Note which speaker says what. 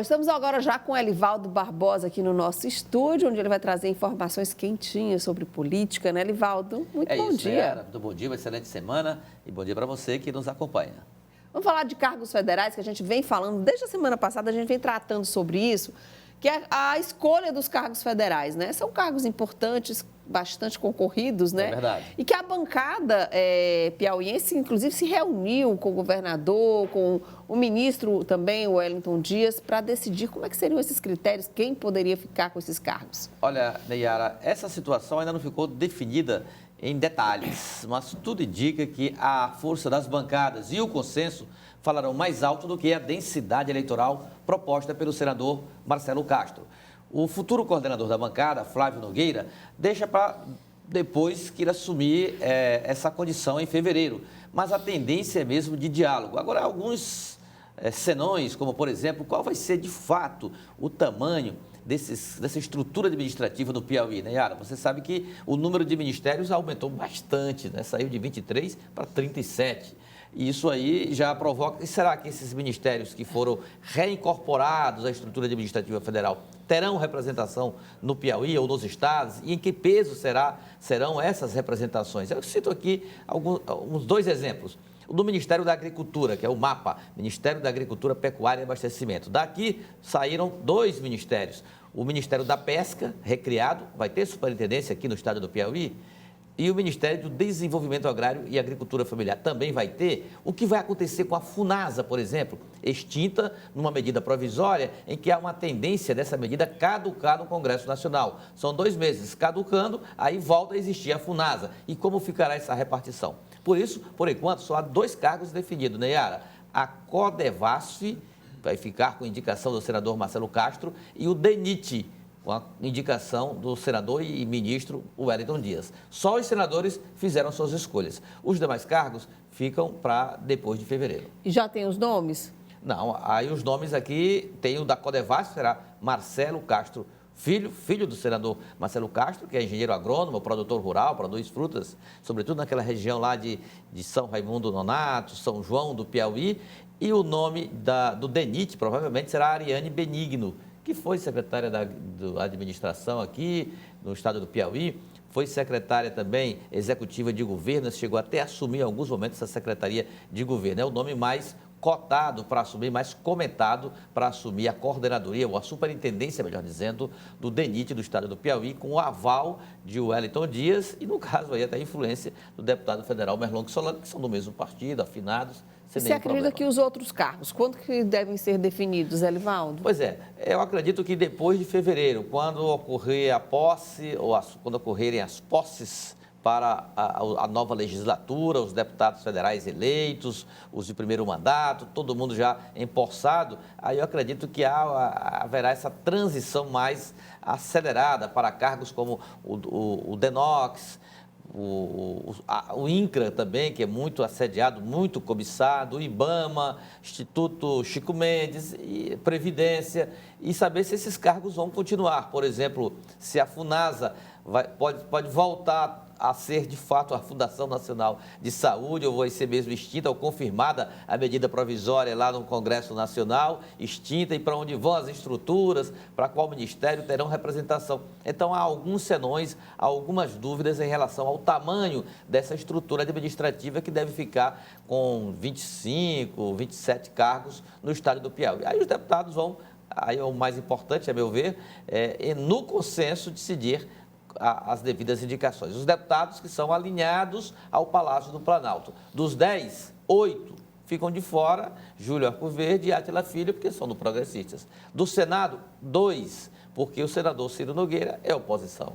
Speaker 1: Estamos agora já com Elivaldo Barbosa aqui no nosso estúdio, onde ele vai trazer informações quentinhas sobre política, né, Elivaldo? Muito bom dia.
Speaker 2: Nayara. Muito bom dia, uma excelente semana e bom dia para você que nos acompanha.
Speaker 1: Vamos falar de cargos federais, que a gente vem falando, desde a semana passada a gente vem tratando sobre isso, que é a escolha dos cargos federais, né? São cargos importantes, bastante concorridos, né?
Speaker 2: É verdade.
Speaker 1: E que a bancada piauiense, inclusive, se reuniu com o governador, com o ministro também, o Wellington Dias, para decidir como é que seriam esses critérios, quem poderia ficar com esses cargos.
Speaker 2: Olha, Nayara, essa situação ainda não ficou definida em detalhes, mas tudo indica que a força das bancadas e o consenso falarão mais alto do que a densidade eleitoral proposta pelo senador Marcelo Castro. O futuro coordenador da bancada, Flávio Nogueira, deixa para depois que ele assumir essa condição em fevereiro, mas a tendência é mesmo de diálogo. Agora, alguns senões, como por exemplo, qual vai ser de fato o tamanho dessa estrutura administrativa do Piauí, né, Yara? Você sabe que o número de ministérios aumentou bastante, né? Saiu de 23 para 37. E isso aí já provoca... E será que esses ministérios que foram reincorporados à estrutura administrativa federal terão representação no Piauí ou nos estados? E em que peso serão essas representações? Eu cito aqui uns dois exemplos. O do Ministério da Agricultura, que é o MAPA, Ministério da Agricultura, Pecuária e Abastecimento. Daqui saíram dois ministérios. O Ministério da Pesca, recriado, vai ter superintendência aqui no estado do Piauí, e o Ministério do Desenvolvimento Agrário e Agricultura Familiar também vai ter. O que vai acontecer com a FUNASA, por exemplo, extinta numa medida provisória em que há uma tendência dessa medida caducar no Congresso Nacional. São 2 meses caducando, aí volta a existir a FUNASA. E como ficará essa repartição? Por isso, por enquanto, só há 2 cargos definidos, né, Yara? A CODEVASF vai ficar com indicação do senador Marcelo Castro e o DENIT, com a indicação do senador e ministro Wellington Dias. Só os senadores fizeram suas escolhas. Os demais cargos ficam para depois de fevereiro.
Speaker 1: E já tem os nomes?
Speaker 2: Não, aí os nomes aqui, tem o da CODEVASF, será Marcelo Castro filho do senador Marcelo Castro, que é engenheiro agrônomo, produtor rural, produz frutas, sobretudo naquela região lá de São Raimundo Nonato, São João do Piauí. E o nome do DENIT provavelmente será Ariane Benigno, que foi secretária da administração aqui no estado do Piauí, foi secretária também executiva de governo, chegou até a assumir em alguns momentos essa secretaria de governo. É o nome mais cotado para assumir, mais comentado para assumir a coordenadoria, ou a superintendência, melhor dizendo, do DENIT do estado do Piauí, com o aval de Wellington Dias e, no caso, aí até a influência do deputado federal Merlong Solano, que são do mesmo partido, afinados.
Speaker 1: Você acredita que os outros cargos, quando que devem ser definidos, Elivaldo?
Speaker 2: Pois é, eu acredito que depois de fevereiro, quando ocorrer a posse, ou quando ocorrerem as posses para a nova legislatura, os deputados federais eleitos, os de primeiro mandato, todo mundo já empossado, aí eu acredito que haverá essa transição mais acelerada para cargos como o DENOX, o INCRA também, que é muito assediado, muito cobiçado, o IBAMA, Instituto Chico Mendes, e Previdência, e saber se esses cargos vão continuar. Por exemplo, se a FUNASA pode voltar a ser, de fato, a Fundação Nacional de Saúde, ou vai ser mesmo extinta, ou confirmada a medida provisória lá no Congresso Nacional, extinta, e para onde vão as estruturas, para qual ministério terão representação. Então, há alguns senões, há algumas dúvidas em relação ao tamanho dessa estrutura administrativa que deve ficar com 25, 27 cargos no estado do Piauí. Aí os deputados vão, aí é o mais importante, a meu ver, no consenso decidir as devidas indicações. Os deputados que são alinhados ao Palácio do Planalto. Dos 10, 8 ficam de fora, Júlio Arcoverde e Átila Filho, porque são do Progressistas. Do Senado, 2, porque o senador Ciro Nogueira é oposição.